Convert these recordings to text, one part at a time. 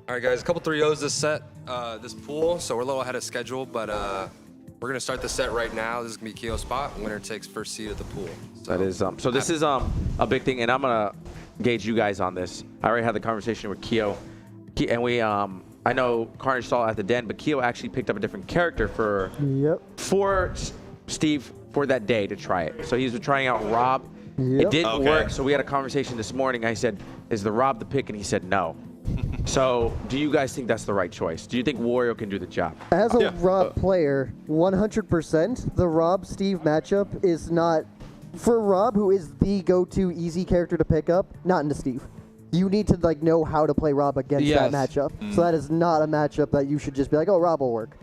All right, guys, a couple 3-0s this set, this pool, so we're a little ahead of schedule, but we're gonna start the set right now. This is gonna be Quillo spot. Winner takes first seed of the pool. So, that is so this is a big thing, and I'm gonna gauge you guys on this. I already had the conversation with Quillo, and we I know Carnage saw it at the den, but Quillo actually picked up a different character for Steve for that day to try it. So he's trying out Rob. It didn't work, so we had a conversation this morning. I said, "Is the Rob the pick?" And he said no. So, do you guys think that's the right choice? Do you think Wario can do the job? As a Rob player, 100%, the Rob-Steve matchup is not... For Rob, who is the go-to easy character to pick up, not into Steve. You need to like know how to play Rob against that matchup. So that is not a matchup that you should just be like, oh, Rob will work.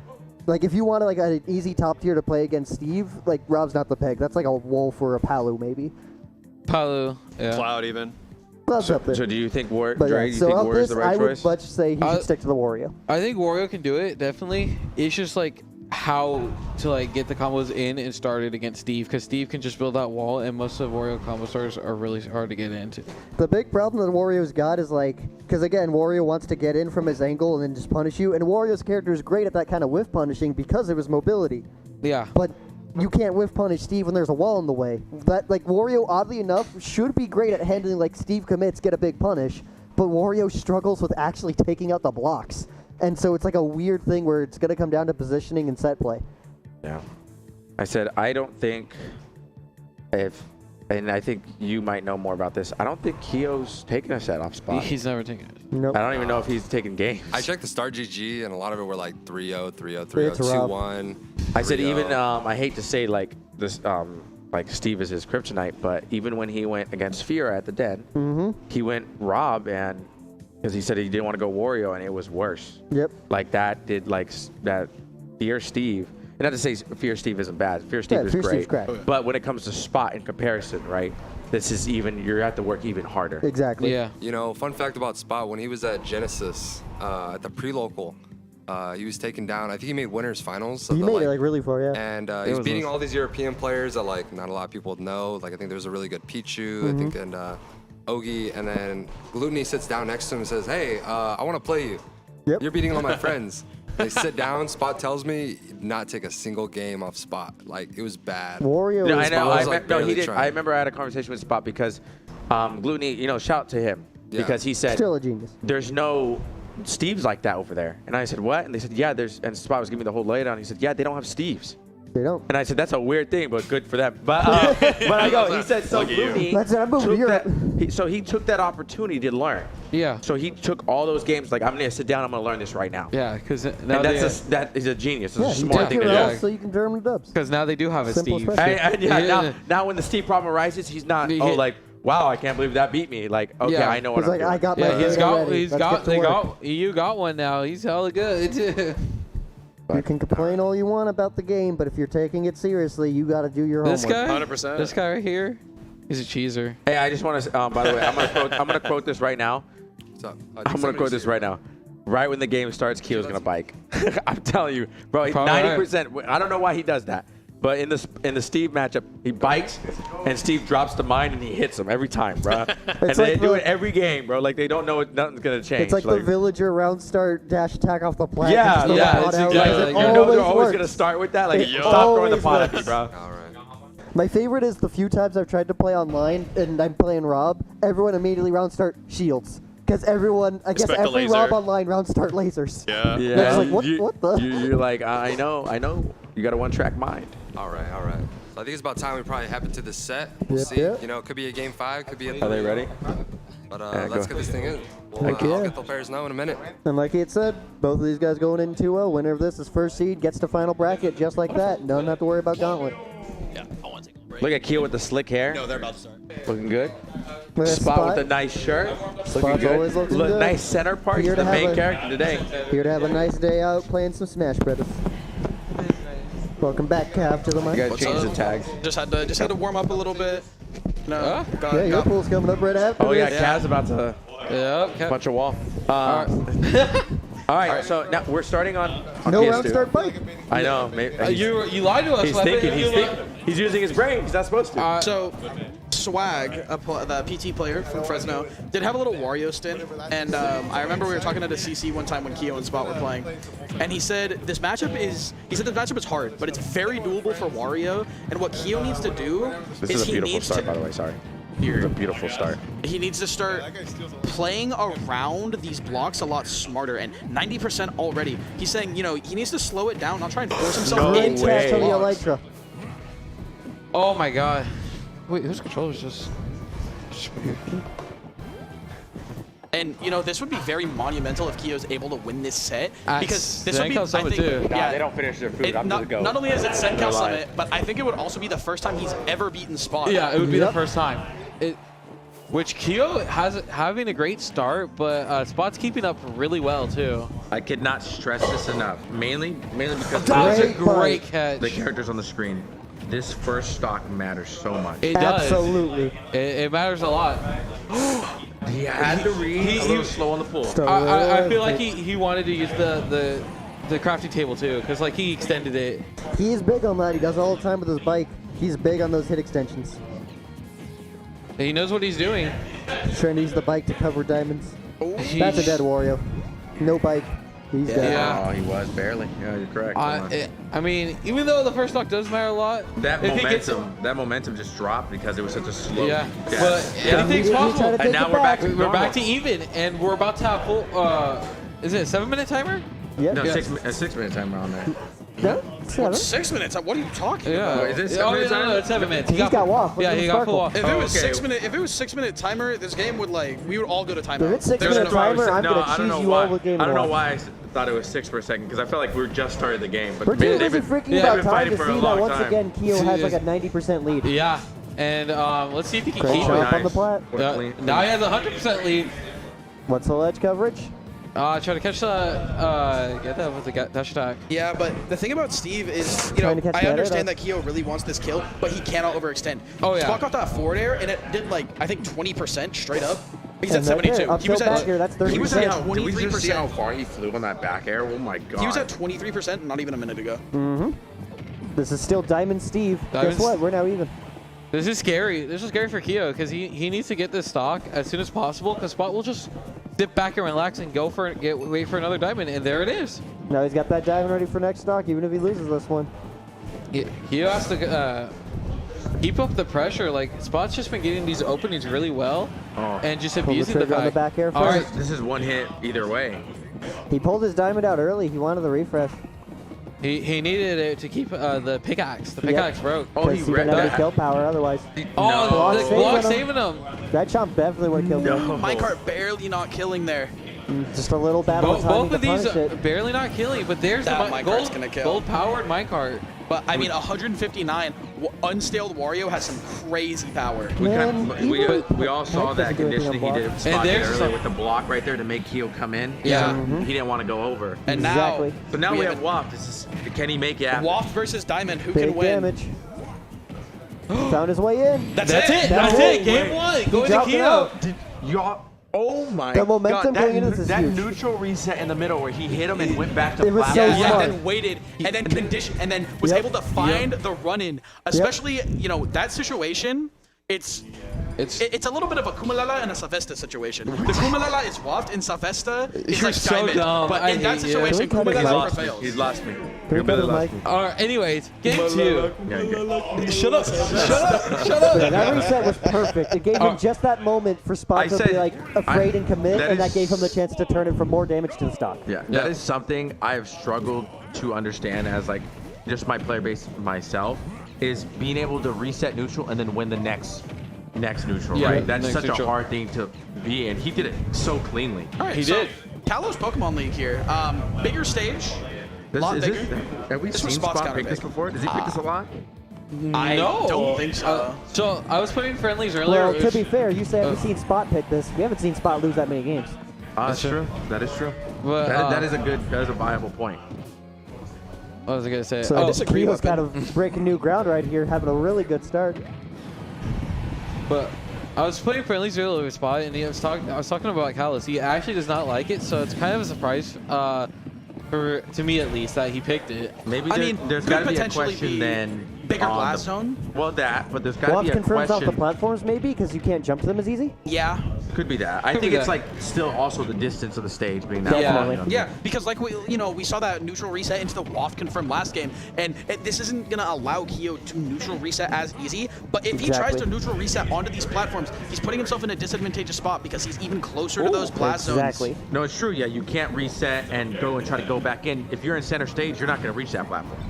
Like, if you want like an easy top tier to play against Steve, like, Rob's not the pick. That's like a Wolf or a Palu, maybe. Palu, yeah. Cloud, even. So do you think Wario's the right choice? I would much say he should stick to the Wario. I think Wario can do it, definitely. It's just like how to like get the combos in and started against Steve, because Steve can just build that wall, and most of Wario combo starters are really hard to get into. The big problem that Wario's got is like, because again, Wario wants to get in from his angle and then just punish you, and Wario's character is great at that kind of whiff punishing because of his mobility. Yeah. But you can't whiff punish Steve when there's a wall in the way. That like Wario, oddly enough, should be great at handling like Steve commits, get a big punish, but Wario struggles with actually taking out the blocks. And so it's like a weird thing where it's going to come down to positioning and set play. Yeah. I said, I don't think and I think you might know more about this, I don't think Quillo's taking a set off spot. He's never taken it. Nope. I don't even know if he's taking games. I checked the Start GG, and a lot of it were like 3-0, 3-0, 3-0, 2-1. I said even, I hate to say like this, like Steve is his kryptonite, but even when he went against Fear at the den, he went Rob, and because he said he didn't want to go Wario, and it was worse. Yep. Like that did like that Fear Steve. And not to say Fear Steve isn't bad. Fear Steve is great. But when it comes to spot in comparison, right? This is even, you have to work even harder. Exactly. Yeah. You know, fun fact about Spot, when he was at Genesis, at the pre-local, he was taken down. I think he made winners finals. He made it like really far, yeah. And he was beating all these European players that like not a lot of people know. Like I think there was a really good Pichu, I think, and Ogi. And then Glutony sits down next to him and says, "Hey, I want to play you. Yep. You're beating all my friends." They sit down. Spot tells me not take a single game off Spot. Like it was bad. Wario. No, I know. He did. I remember I had a conversation with Spot because Glutony, you know, shout to him because he said, still a genius. There's no Steves like that over there. And I said, what? And they said, yeah, there's. And Spot was giving me the whole laydown. He said, yeah, they don't have Steves. They don't. And I said, that's a weird thing, but good for them. But I go, he said, so Glutony he took that opportunity to learn. Yeah. So he took all those games, like, I'm going to sit down, I'm going to learn this right now. Yeah, because now that is a genius. It's a smart thing to do. So you can German dubs. Because now they do have a Simple Steve. Now when the Steve problem arises, he's not, like, wow, I can't believe that beat me. Like, okay, I know what I'm doing. I got my you got one now. He's hella good. You can complain all you want about the game, but if you're taking it seriously, you got to do your homework. This guy, 100%. This guy right here, he's a cheeser. Hey, I just want to. By the way, I'm gonna quote this right now. What's up? I'm gonna quote this right now. Right when the game starts, Quillo's gonna bike. I'm telling you, bro. 90%. I don't know why he does that, but in the Steve matchup, he bikes, and Steve drops the mine and he hits him every time, bro. And they do it every game, bro. Like they don't know nothing's gonna change. It's like the villager round start dash attack off the plat. Yeah. Exactly. You know they're always gonna start with that. Like stop throwing the pot at me, bro. All right. My favorite is the few times I've tried to play online and I'm playing Rob, everyone immediately round start shields. Because everyone, I guess every Rob online round start lasers. Yeah. It's like, what the? You're like, I know. You got a one-track mind. All right. So I think it's about time we probably hop into the set. We'll see. You know, it could be a game 5, could be a 3. Are they ready? But let's get this thing in. I'll get the players know in a minute. And like he had said, both of these guys going in 2-0. Winner of this is first seed, gets to final bracket just like that. Don't have to worry about Gauntlet. Yeah, I want to take a break. Look at Quillo with the slick hair. No, they're about to start. Looking good. Spot with a nice shirt. Looking good. Always looking good. Nice center part. He's the main character today. Here to have a nice day out playing some Smash Brothers. Welcome back, Cav, to the mic. You gotta change the tags. Just had to warm up a little bit. No. Yeah, your pool's coming up right after. Oh yeah, Cav's about to punch a wall. All right, so now we're starting on no PS2. round start bike. I know. You lied to us. He's thinking. He's using his brain. He's not supposed to. Swag, the PT player from Fresno, did have a little Wario stint, and I remember we were talking at a CC one time when Quillo and Spot were playing, and he said this matchup is hard, but it's very doable for Wario, and what Quillo needs to do This is a beautiful start, by the way. Sorry. It's a beautiful start. He needs to start playing around these blocks a lot smarter, and 90% already. He's saying, you know, he needs to slow it down, not try and force himself No into way. these blocks. Elytra. Oh my god. Wait, whose controller's just weird? And, you know, this would be very monumental if Quillo's able to win this set. Because this would be, CenCal I Summit think, too. Nah, they don't finish their food. I'm gonna go. not only is it CenCal They're Summit, live. but I think it would also be the first time he's ever beaten Spot. Yeah, it would be Yep. the first time. Which Quillo has having a great start, but Spot's keeping up really well too. I could not stress this enough. Mainly because That was a Great great fight. catch. the characters on the screen. This first stock matters so much. It does. Absolutely. It matters a lot. He had to read a little slow on the pull. I feel like he wanted to use the crafting table too, because like he extended it. He's big on that. He does it all the time with his bike. He's big on those hit extensions. He knows what he's doing. He's trying to use the bike to cover diamonds. He- That's a dead Wario. No bike. He's dead. Yeah. Oh, he was barely. Yeah, you're correct. I mean, even though the first stock does matter a lot, that if he gets- momentum just dropped because it was such a slow. Yeah, death. but Yeah. anything's Immediately possible. try to And take now it we're back to We're back to even, and we're about to have full. Is it a 7-minute timer? Yep. No, Yeah. a 6-minute timer on there. No? 7? 6 minutes? What are you talking Yeah. about? Is it Oh, 7 minutes no, time? it's 7 minutes. He's got waff. Look Yeah, at he the got full sparkle. waff. If it was okay. 6 minute, if it was 6-minute timer, this game would we would all go to timeout. If it's 6 There's minute no- timer, I'm No, going I to don't know choose you why. all with game I don't know watch. why I thought it was 6 for a second because I felt like we were just started the game. But We're too they've busy been- freaking they've about been time fighting to for a see that long once time. again Quillo has like a 90% lead. Yeah, and let's see if he can Great keep shot it. up on the plat. Now he has a 100% lead. What's the ledge coverage? Try to catch the get that with the dash attack. Yeah, but the thing about Steve is, you Trying know, to catch I the understand edit. that Quillo really wants this kill, but he cannot overextend. Oh, yeah. Spot got that forward air, and it did I think 20% straight up. He's at And right there, 72. up He was tilt back at air, that's he was at 30%. Did we just see how 23%. far he flew on that back air? Oh my god. He was at 23% not even a minute ago. This is still Diamond Steve. Diamond Guess what? We're now even. This is scary. This is scary for Quillo because he needs to get this stock as soon as possible because Spot will just dip back and relax and go for it, wait for another diamond, and there it is. Now he's got that diamond ready for next stock, even if he loses this one. Quillo has to keep up the pressure. Like Spot's just been getting these openings really well, and just Pull the abusing the trigger on the fact. back air All right, first. This is one hit either way. He pulled his diamond out early. He wanted the refresh. he needed it to keep the pickaxe. The pickaxe broke. Oh, he Because he read didn't have any that. kill power otherwise. Oh, Block the saving block him. saving him. That chomp definitely would have killed him. No. Minecart barely not killing there. Just a little battle of timing Both of to these punish it. barely not killing, but there's That the minecart's gonna kill. gold powered minecart. But I mean, 159. Unstaled Wario has some crazy power. Man, We all saw Heck that doesn't do anything conditioning he on did block. spot there's earlier some- with the block right there to make Keo come in. Yeah. So he didn't want to go over. And Exactly. now, So now we have a Waft. Can he make it happen? Waft versus Diamond. Who Big can win? damage. Found his way in. That's That's it. it. That's That's it. it. Game one. Going to dropped it Quillo. out. Y'all. Oh my The momentum god. going into this is that huge. neutral reset in the middle where he hit him and went back to It was flat. so Yeah, smart. and then waited, and then conditioned, and then was Yep. able to find the run-in. Especially, you know, that situation. It's a little bit of a Kumalala and a Savesta situation. The Kumalala is Waft, and Savesta is You're like so Diamond. dumb. But I in that hate you. situation, Can we cut his Kumalala mic? prevails. He's lost me. Can we put his mic? All right. Anyways, game two. Yeah, good. Shut up. Shut up. Yeah, that reset was perfect. It gave him just that moment for Spot I to be said- like afraid and commit, that and that is- gave him the chance to turn it from more damage to the stock. Yeah, Yeah. that is something I have struggled to understand as like just my player base myself is being able to reset neutral and then win the next neutral, Yeah, right? That's next such neutral. a hard thing to be in. He did it so cleanly. All right, He so did. Kalos Pokemon League here. Bigger stage. Lot Is bigger. have we This seen was Spot's Spot counter pick this pick. before? Does he pick this a lot? I No. don't think so. So I was putting friendlies earlier. Well, It to was- be fair, you say we've seen Spot pick this. We haven't seen Spot lose that many games. That's true. That is true. But, That is a viable point. what was I gonna say? So Oh, disagree Quillo's with that. kind of breaking new ground right here, having a really good start. but I was putting friendlies earlier with Spot, and I was talking about Kalos. He actually does not like it, so it's kind of a surprise. to me at least, that he picked it. Maybe I mean, there's could got to be a potentially question be then. bigger on blast the- zone. Well, but there's got to Waft be a confirms off the question. platforms maybe because you can't jump to them as easy. Yeah. Could be that. I Could think be it's that. like still also the distance of the stage being that Definitely. long. Yeah, because like we saw that neutral reset into the Waft confirmed last game, and this isn't gonna allow Quillo to neutral reset as easy. But if he tries to neutral reset onto these platforms, he's putting himself in a disadvantageous spot because he's even closer to those blast Exactly. zones. No, it's true. Yeah, you can't reset and go and try to go back in. If you're in center stage, you're not going to reach that platform.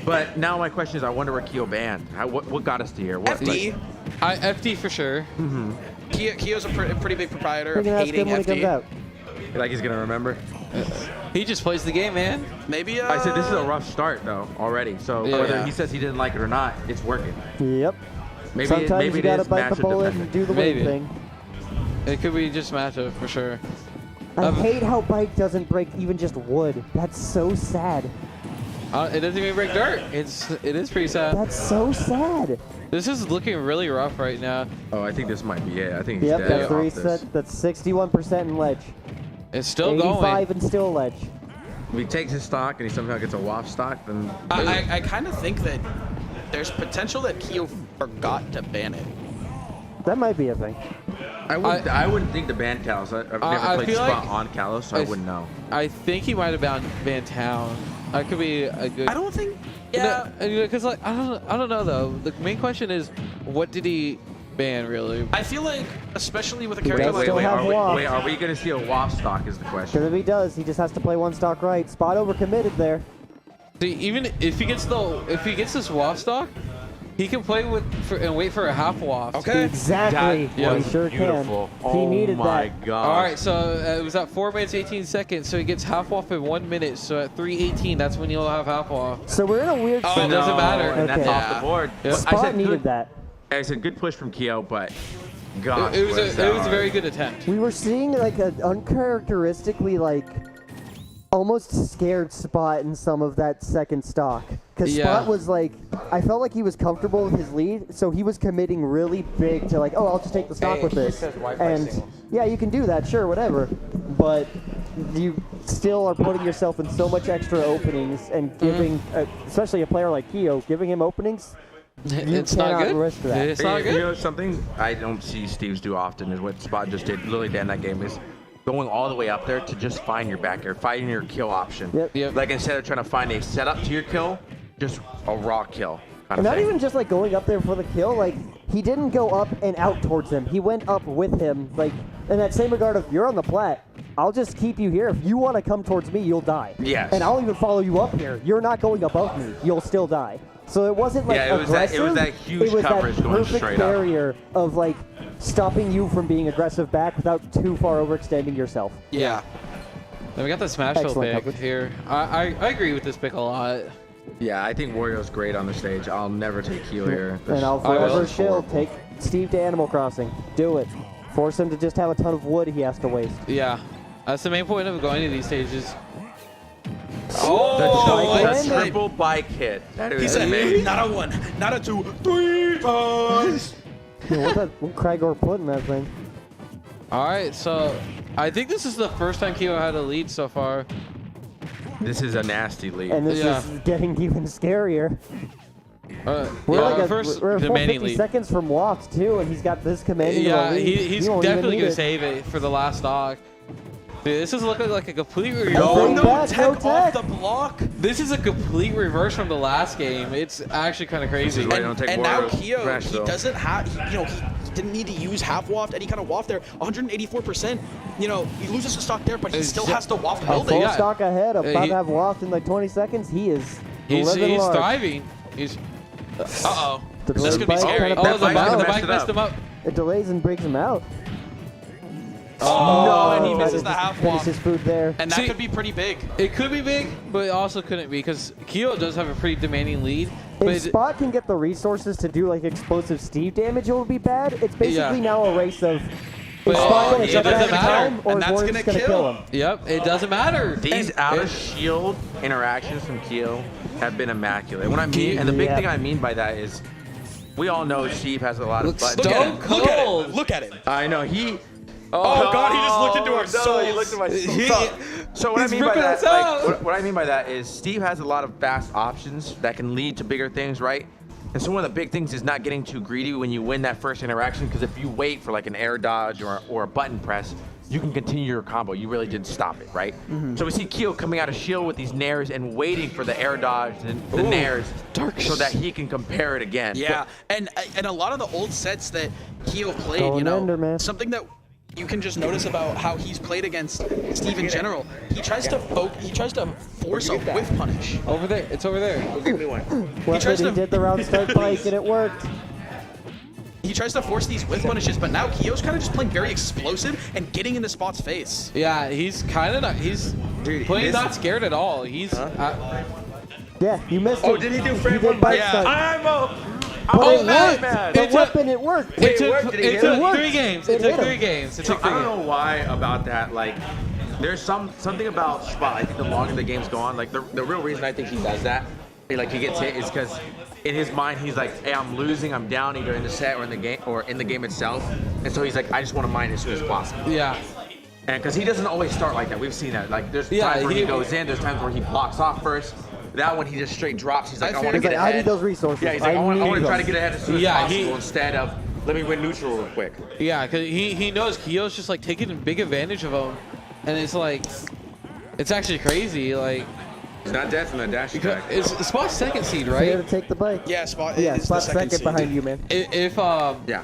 But now my question is, I wonder where Quillo banned. What got us to here? What, FD. FD for sure. Quillo's a pretty big proprietor We're of gonna ask hating him when he comes FD. out. like he's going to remember? He just plays the game, man. Maybe. I said this is a rough start though already. So Yeah. whether he says he didn't like it or not, it's working. Yep. Maybe Sometimes maybe you it gotta is bite the matchup bullet dependent. and do the Maybe. wing thing. It could be just matchup for sure. I hate how bike doesn't break even just wood. That's so sad. It doesn't even break dirt. It is pretty sad. That's so sad. This is looking really rough right now. Oh, I think this might be it. I think he's Yep, dead that's the off reset. this. That's 61% in ledge. It's still 85 going. and still ledge. If he takes his stock and he somehow gets a waft stock, then I kind of think that there's potential that Quillo forgot to ban it. That might be a thing. I wouldn't think the ban Kalos. I've never I played feel Spot like- on Kalos, so I wouldn't know. I think he might have banned Town. That could be a good. I don't think. Yeah. Because like I don't know though. The main question is, what did he ban really? I feel like, especially with a Wait, character wait, like have waft. are we going to see a waft stock is the question? Because if he does, he just has to play one stock right. Spot overcommitted there. See, even if he gets this waft stock, he can play and wait for a half waft. Okay. Exactly. That Well, was he sure beautiful. can. He needed my that. God. All right, so it was at 4 minutes 18 seconds, so he gets half waft in 1 minute. So at 3:18, that's when he'll have half waft. So we're in a weird But it spot. doesn't matter. And that's Okay. off the board. Yeah. I Spot said needed good, that. I said good push from Quillo, but gosh, It was that a hard. very good attempt. We were seeing like an uncharacteristically like almost scared Spot in some of that second stock. Because Yeah. Spot was like, I felt like he was comfortable with his lead, so he was committing really big to like, oh, I'll just take the stock with this. And yeah, you can do that, sure, whatever. But you still are putting yourself in so much extra openings and giving, especially a player like Quillo, giving him openings. It's cannot not good. risk that. It's not You good. know something I don't see Steve's do often is what Spot just did literally in that game is going all the way up there to just find your back air, find your kill option. Yep. Yep. Like instead of trying to find a setup to your kill, just a raw kill. Kind And of not thing. even just like going up there for the kill, like he didn't go up and out towards him. He went up with him, like in that same regard of you're on the plat. I'll just keep you here. If you want to come towards me, you'll die. Yes. And I'll even follow you up here. You're not going above me. You'll still die. So it wasn't like Yeah, it was that- aggressive. it was that huge It was coverage that going perfect straight up. barrier of like stopping you from being aggressive back without too far overextending yourself. Yeah. Then we got the Smashville Excellent pick coverage. here. I agree with this pick a lot. Yeah, I think Wario's great on the stage. I'll never take Quillo here. And I'll I will. forever chill. Take Steve to Animal Crossing. Do it. Force him to just have a ton of wood he has to waste. Yeah. That's the main point of going to these stages. Bike the landing. triple bike hit. That is He said, amazing. not a 1, not a 2, 3 times. What Cragor put in that thing? All right, so I think this is the first time Quillo had a lead so far. This is a nasty lead. And this Yeah. is getting even scarier. We're Yeah, like a, first we're a full demanding 50 lead. seconds from Waft too, and he's got this commanding Yeah, lead. he's won't even definitely need gonna it. save it for the last stock. Dude, this is looking like a complete No, reverse. Bring No back, tech no off tech. the block. This is a complete reverse from the last game. It's actually kind of crazy. Why don't take And now Wario Quillo, Smash, he though. doesn't have, he didn't need to use half waft, any kind of waft there. 184%. He loses the stock there, but he It's still ju- has the waft A building. full Yeah. stock ahead, about he- to have Waft in like 20 seconds. He is He's living large. thriving. He's Uh-oh. The This could be bike scary. kinda oh, messed the him bike out. bike messed it messed up. him up. It delays and breaks him out. Oh, and he Tried misses to the half finish waft. his food there. And that See- could be pretty big. It could be big, but it also couldn't be because Quillo does have a pretty demanding lead. But If Spot can get the resources to do like explosive Steve damage, it would be bad. It's basically Yeah. now a race of But is Spot gonna it shut doesn't down matter. time or And is that's Warriors gonna gonna kill. kill him? yep, it doesn't matter. These out of shield interactions from Quillo have been immaculate. What I mean, and the big Yeah. thing I mean by that is, we all know Steve has a lot of buttons. Look at Stone him. Look at cold. him. Look at him. I know he Oh, God, he just looked into our souls. He looked at my soul. So what I mean by ripping that, us out. what I mean by that is Steve has a lot of fast options that can lead to bigger things, right? And so one of the big things is not getting too greedy when you win that first interaction, because if you wait for like an air dodge or a button press, you can continue your combo. You really didn't stop it, right? So we see Quillo coming out of shield with these nairs and waiting for the air dodge and the nairs so that he can compare it again. Yeah, and a lot of the old sets that Quillo played, Going you know, under, man. something that you can just notice about how he's played against Steve in general. He tries to force a whiff punish. Over there. It's over there. Go give me one. Weapon, to- he did the round start bike and it worked. He tries to force these whiff punishes, but now Quillo's kind of just playing very explosive and getting into Spot's face. Yeah, he's kind of not. He's playing not scared at all. He's. Yeah, you missed Oh, it. did he do You frame did one? bike Yeah. start. Oh, it man, worked. man. The It took- weapon, it worked. Wait, it worked. Did he It hit took him? worked. 3 games. It It took hit him. 3 games. It So took I 3 don't know games. why about that. Like, there's something about Spot. I think the longer the games go on, like the real reason I think he does that, like he gets hit, is because in his mind he's like, hey, I'm losing, I'm down either in the set or in the game itself, and so he's like, I just want to mine as soon as possible. Yeah. And because he doesn't always start like that, we've seen that. Like there's Yeah, times where he he- goes in, there's times where he blocks off first. That one he just straight drops. He's like, I want to He's get like, ahead. I need those resources. Yeah, he's like, I want to try to them. get ahead as soon as Yeah, possible instead of let me win neutral real quick. Yeah, because he knows Quillo's just like taking big advantage of him, and it's like, it's actually crazy. Like, He's not dead from that dash attack. it's Spot's second seed, Here right? to take the bike. Yeah, Spot Yeah, is Spot's the second seed. behind you, man. If Yeah.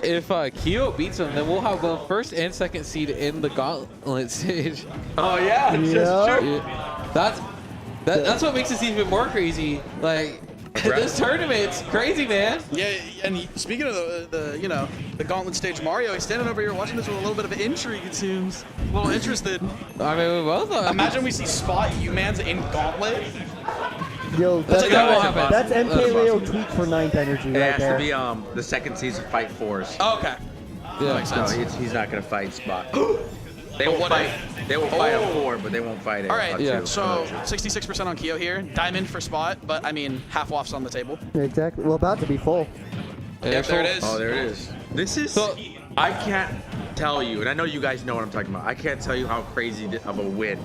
Quillo beats him, then we'll have both first and second seed in the gauntlet stage. Oh yeah. Yeah. Yeah. That's what makes this even more crazy. Like, this tournament's crazy, man. Yeah, and speaking of the you know, the gauntlet stage, Mario, he's standing over here watching this with a little bit of intrigue, it seems. A little interested. I mean, we both are. Imagine we see Spot Humans in Gauntlet. Yo, That won't happen. that's That's MK Leo possible. tweak for 9th energy It right has there. to be the second season fight fours. Oh, okay. Yeah. Makes No, sense. he's not gonna fight Spot. They will what fight. if- They will fight a 4, but they won't fight a All right, a 2. Yeah. so 66% on Quillo here. Diamond for Spot, but I mean, half off's on the table. Exactly. Well, about to be full. Yep, there it is. Oh, there it is. This is. So- I can't tell you, and I know you guys know what I'm talking about. I can't tell you how crazy of a win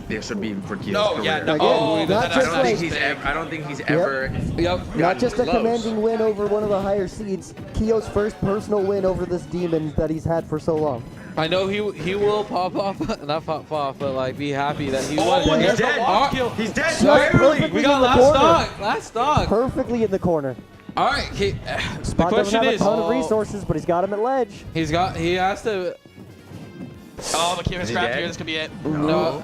this would be for Quillo's No, career. yeah, no. Again, Oh, not that's just I don't think like- he's ever. I don't think he's ever. Yep. Not gotten just a close. commanding win over one of the higher seeds, Quillo's first personal win over this demon that he's had for so long. I know he will pop off, not pop off, but like be happy that he Oh, won. He's There's dead. He's dead. Just Barely. perfectly We got in the last corner. stock. Last stock. Perfectly in the corner. All right. Okay. The Spot doesn't question have is, a ton of resources, but he's got him at ledge. he has to. Oh, but Quillo Is he scrapped dead? here. This could be it. No.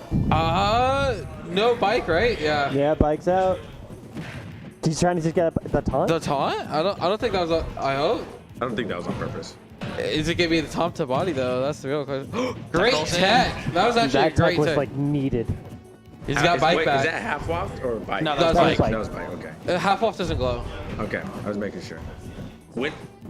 No bike, right? Yeah. Yeah, bike's out. He's trying to just get the taunt. The taunt? I don't think that was. I hope. I don't think that was on purpose. Is it gonna be the taunt to body though? That's the real question. Great rolls in. tech. That was actually that a great tech was tech. like needed. He's got bike Wait, back. is that half waft or bike? No, That's that's bike. bike. That was bike. Okay. Half off doesn't glow. Okay. I was making sure.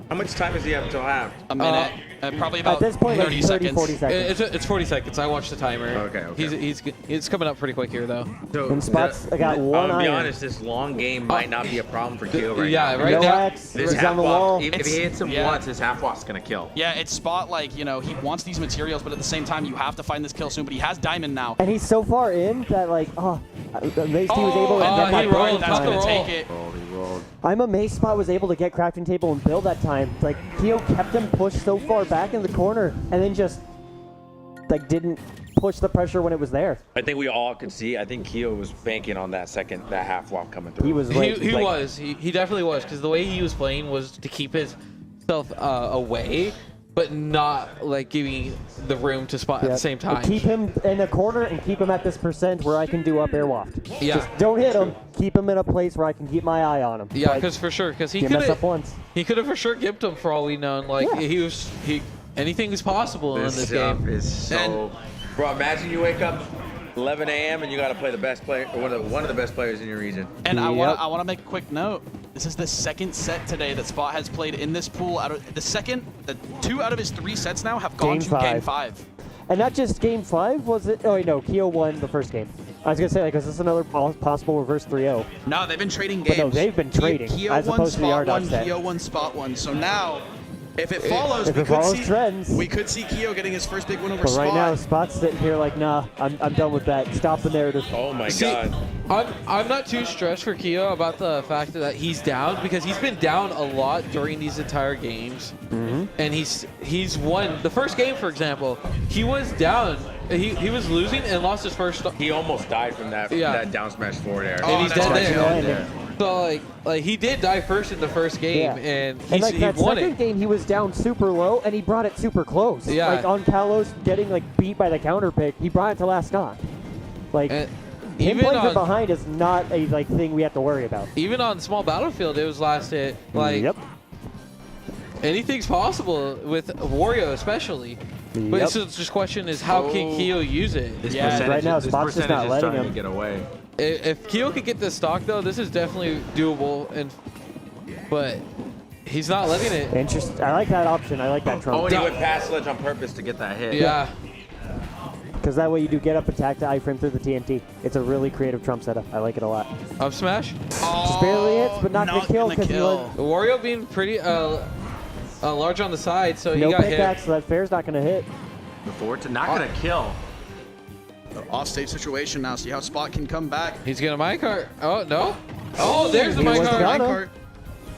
How much time does he have until half? A minute. Probably about At this point, like 30 30, seconds. 40 seconds. It's 40 seconds. I watched the timer. Okay. He's coming up pretty quick here though. So And Spots got one I'll be iron. honest, this long game might not be a problem for Quillo right Yeah, now. right no now. X. This He's half on the waft, wall. if he hits him yeah. once, his half waft's gonna kill. Yeah, it's Spot like, you know, he wants these materials, but at the same time, you have to find this kill soon. But he has Diamond now. And he's so far in that, like, amazed he was able to Oh, get he that rolled. grind That's time. gonna roll. take it. Oh, he rolled. I'm amazed Spot was able to get crafting table and build that time. Like, Quillo kept him pushed so far back in the corner and then just, like, didn't push the pressure when it was there. I think we all could see. I think Quillo was banking on that half waft coming through. He was right. He like, was. He definitely was because the way he was playing was to keep himself away, but not like giving the room to Spot at yeah, the same time. Keep him in a corner and keep him at this percent where I can do up air waft. Yeah. Just don't hit him. Keep him in a place where I can keep my eye on him. Yeah, Like, because for sure, because he you could mess up have once. for sure gimped him for all we know. And, like Yeah. anything is possible in this stuff game. is so. Bro, imagine you wake up 11 a.m. and you got to play the best player, or one of the best players in your region. And Yep. I want to make a quick note. This is the second set today that Spot has played in this pool. The 2 out of his 3 sets now have gone Game to five. game 5. And not just game 5, was it? Oh, wait, no. Quillo won the first game. I was going to say, like, is this another possible reverse 3-0? No, they've been trading But games. no, they've been trading, Quillo as won, opposed to the Spot R-Dog won, set. Quillo won, Spot won. So now If it follows, If we it could follows see trends. we could see Quillo getting his first big win over But Spot. right now, Spot's sitting here like, nah, I'm done with that. Stop the narrative. Oh my See, God. I'm not too stressed for Quillo about the fact that he's down because he's been down a lot during these entire games, and he's won the first game, for example. He was down. He was losing and lost his first. He almost died from that that down smash forward air. And he's that's dead right. there. So like he did die first in the first game, Yeah. and And like he that won second it. game, he was down super low, and he brought it super close. Yeah. Like on Kalos getting like beat by the counter pick, he brought it to last stock. Like And him even playing from on behind is not a like thing we have to worry about. even on small battlefield, it was last hit. Like Yep. anything's possible with Wario, especially. But Yep. it's just question is how can Quillo use it? This Yeah, percentage, right now, this Spot's just percentage not is letting starting him. to get away. If Quillo could get this stock though, this is definitely doable. But he's not letting it. Interesting. I like that option. I like that Oh, trump. and he went past ledge on purpose to get that hit. Yeah. Because that way you do get up attack to iframe through the TNT. It's a really creative trump setup. I like it a lot. Up smash. Just barely hits, but not gonna kill because he let Wario being pretty large on the side, so he no got pickaxe, hit. so that fair's not gonna hit. The forward to not gonna kill. Off-stage situation now. See how Spot can come back. He's gonna minecart. Oh no. Oh, there's the He was minecart. gonna. Minecart.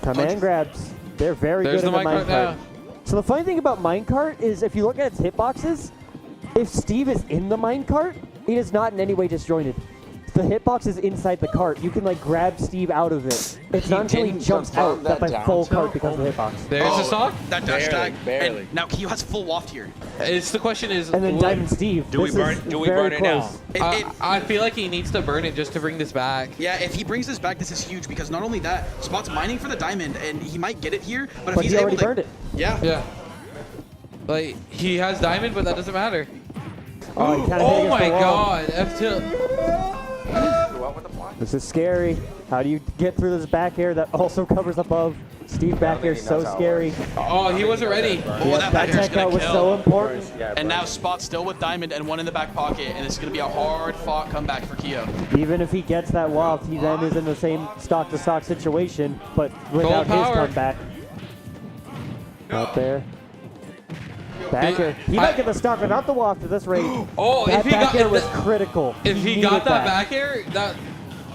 Command grabs. They're very There's good the in the minecart minecart. now. So the funny thing about minecart is if you look at its hitboxes, if Steve is in the minecart, it is not in any way disjointed. The hitbox is inside the cart. You can like grab Steve out of it. It's not until he didn't jumps confirm out that that the down full tilt? cart becomes the hitbox. There's the stock. That dash tag. barely. And now Quillo has full waft here. It's the question is. And then will- Diamond Steve. Do we this burn- is do we very burn it now? close. I feel like he needs to burn it just to bring this back. Yeah, if he brings this back, this is huge because not only that, Spot's mining for the diamond and he might get it here, but if But he's he able already to, burned it. Yeah. Yeah. Like he has diamond, but that doesn't matter. Oh, he kinda hit Oh against my the wall. God! F tilt. This is scary. How do you get through this back air that also covers above? Steve back air is so scary. Oh, he wasn't ready. Oh, Yeah, that that back air's tech gonna out was kill. so important. And now Spot's still with diamond and one in the back pocket, and it's going to be a hard-fought comeback for Quillo. Even if he gets that waft, he then is in the same stock-to-stock situation, but without his power. comeback. Out there. Back air. He might get the stock without the waft at this rate. Oh, that if he back got air was critical. if he needed got that back air, that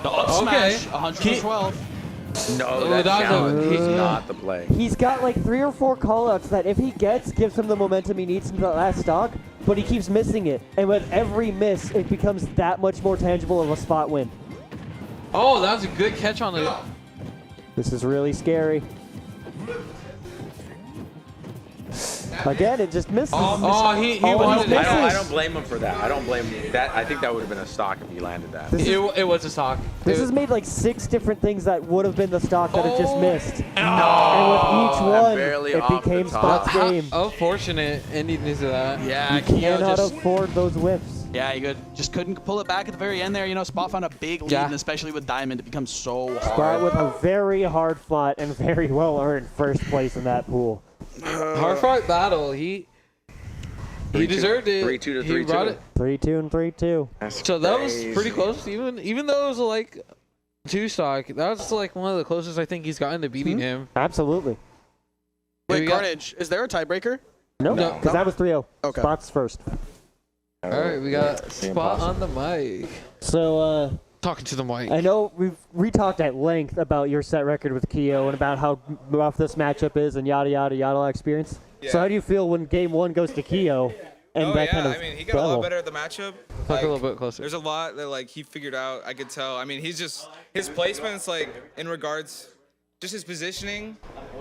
The up Okay. smash, 112. No, Oh, that that was challenge a- is not the play. He's got like 3 or 4 callouts that if he gets, gives him the momentum he needs into that last stock, but he keeps missing it. And with every miss, it becomes that much more tangible of a spot win. oh, that was a good catch on the. This is really scary. Again, it just misses. Oh, he Oh, wanted he's it. missing. I don't blame him for that. I don't blame that. I think that would have been a stock if he landed that. It was a stock. This It- has made like 6 different things that would have been the stock that it just Oh. missed. And with each one, barely it off the became top. Spot's game. Unfortunate ending to that. Yeah, You Quillo cannot just, afford those whiffs. yeah, he just couldn't pull it back at the very end there. You know, Spot found a big lead, Yeah. and especially with diamond, it becomes so Spot hard. with a very hard fought and very well earned first place in that pool. Hard fought battle. He deserved it. 3-2 to He 3-2. brought it. 3-2 and 3-2. So that was pretty close. Even though it was like 2 stock, that was like one of the closest I think he's gotten to beating him. Absolutely. Wait, we got- Carnage, is there a tiebreaker? No, No. because that was 3-0. Okay. Spot's first. All right, we got Spot on the mic. So, Talking to the mic. I know we talked at length about your set record with Quillo and about how rough this matchup is and yada yada yada experience. Yeah. So how do you feel when game 1 goes to Quillo and Oh that yeah, kind of I mean he got a level? lot better at the matchup. Talk a little bit closer. There's a lot that like he figured out. I could tell. I mean he's just his placements like in regards, just his positioning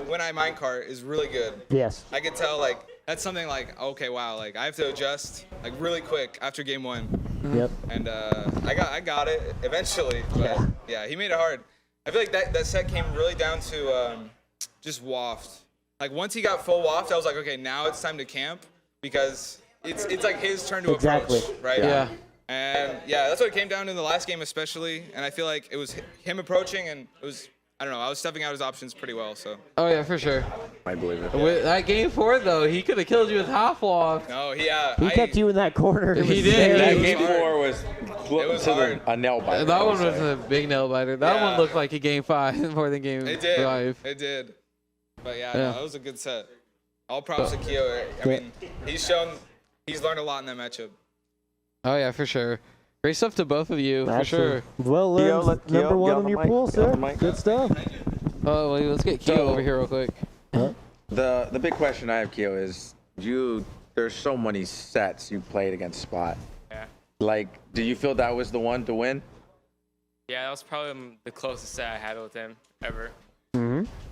when I minecart is really good. Yes. I could tell like that's something like okay wow like I have to adjust like really quick after game 1, Yep. and I got it eventually. But yeah, he made it hard. I feel like that set came really down to just waft. Like once he got full waft, I was like okay now it's time to camp because it's like his turn to Exactly. approach, right? Yeah. And yeah, that's what it came down to in the last game especially. And I feel like it was him approaching and it was, I don't know, I was stuffing out his options pretty well, so. Oh yeah, for sure. I believe it. With that game 4 though, he could have killed you with half wall. No, He kept you in that corner. It He was did. very- That was game hard. 4 was It was to hard. a nail biter. That I one would was say. a big nail biter. That Yeah. one looked like a game 5 more than game It did. 5. It did. But yeah, Yeah. no, it was a good set. all props to Quillo. I mean, he's learned a lot in that matchup. Oh yeah, for sure. Great stuff to both of you, for sure. Well learned. Number one on your pool, sir. Good stuff. Oh, well, let's get Quillo over here real quick. The big question I have, Quillo, is there's so many sets you played against Spot. Yeah. Like, do you feel that was the one to win? Yeah, that was probably the closest set I had with him ever.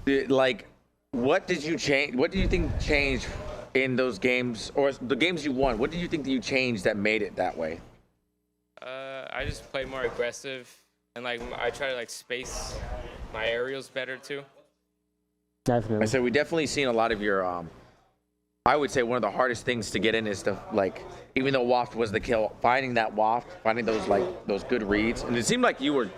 Like, what did you change? What do you think changed in those games, or the games you won? What did you think that you changed that made it that way? I just played more aggressive, and like I try to like space my aerials better too. Definitely. I said we definitely seen a lot of your. I would say one of the hardest things to get in is to like, even though waft was the kill, finding that waft, finding those good reads, and it seemed like you were,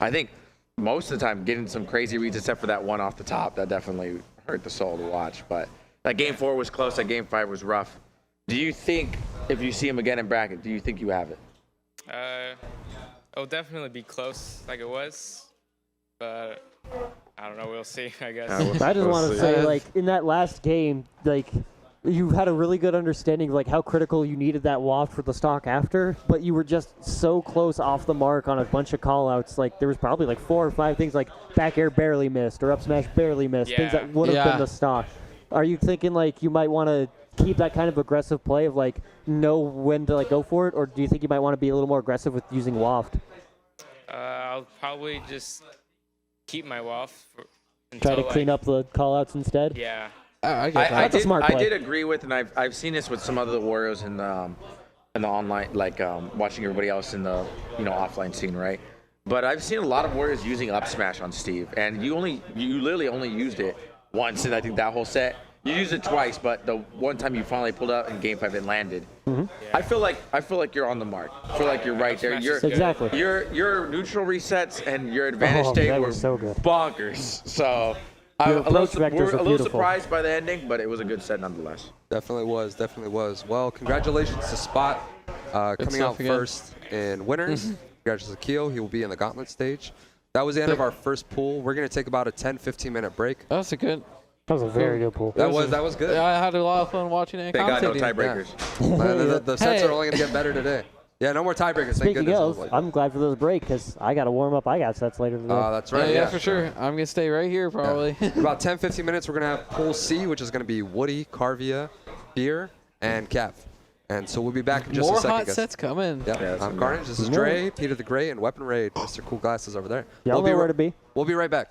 I think, most of the time getting some crazy reads, except for that one off the top that definitely hurt the soul to watch. But that game 4 was close. That game 5 was rough. Do you think if you see him again in bracket, do you think you have it? It'll definitely be close like it was, but I don't know. We'll see, I guess. I just want to say, like, in that last game, like, you had a really good understanding of like how critical you needed that waft for the stock after, but you were just so close off the mark on a bunch of callouts. Like there was probably like 4 or 5 things like back air barely missed or up smash barely missed, things that would have been the stock. Are you thinking like you might want to keep that kind of aggressive play of like know when to like go for it, or do you think you might want to be a little more aggressive with using waft? I'll probably just keep my waft Try to clean up the callouts instead. Yeah. I get that. That's a smart play. I did agree with, and I've seen this with some other Warriors in the online, like watching everybody else in the offline scene, right? But I've seen a lot of Warriors using up smash on Steve, and you literally only used it once in I think that whole set. You used it twice, but the one time you finally pulled out in game 5, it landed. Mm-hmm. I feel like you're on the mark. I feel like you're right there. Exactly. Your neutral resets and your advantage state were so good. bonkers. So Your we're approach vectors a are little beautiful. surprised by the ending, but it was a good set nonetheless. Definitely was. Well, congratulations to Spot coming out first in winners. Congratulations to Quillo. He will be in the gauntlet stage. That was the end of our first pool. We're going to take about a 10-15 minute break. That was a very good pool. That was good. I had a lot of fun watching it. They got no tiebreakers. The sets are only going to get better today. Yeah, no more tiebreakers. Thank Speaking goodness. of, I'm glad for this break because I got to warm up. I got sets later today. That's right. Yeah, for sure. I'm going to stay right here probably. In about 10-15 minutes, we're going to have pool C, which is going to be Woody, Carvia, Beer, and Kev. And so we'll be back in just More a second. hot sets coming. Yep. Yeah, I'm Carnage. This is Dre, Peter the Great, and Weapon Raid. Mr. Cool Glasses over there. Y'all know where to be. We'll be right back.